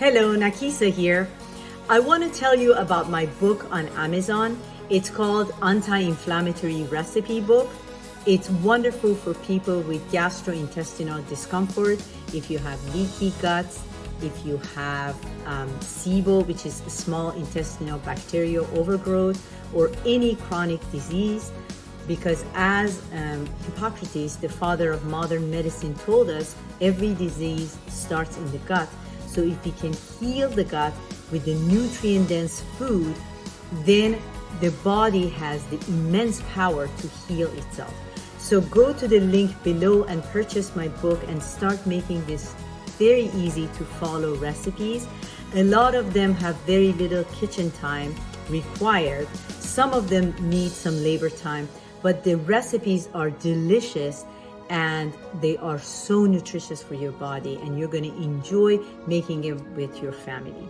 Hello, Nakisa here. I want to tell you about my book on Amazon. It's called Anti-inflammatory recipe book. It's wonderful for people with gastrointestinal discomfort, if you have leaky guts, if you have SIBO, which is small intestinal bacterial overgrowth, or any chronic disease. Because as Hippocrates, the father of modern medicine, told us, every disease starts in the gut. So if we can heal the gut with the nutrient-dense food, then the body has the immense power to heal itself. So go to the link below and purchase my book and start making this very easy to follow recipes. A lot of them have very little kitchen time required. Some of them need some labor time, but the recipes are delicious and they are so nutritious for your body, and you're going to enjoy making it with your family.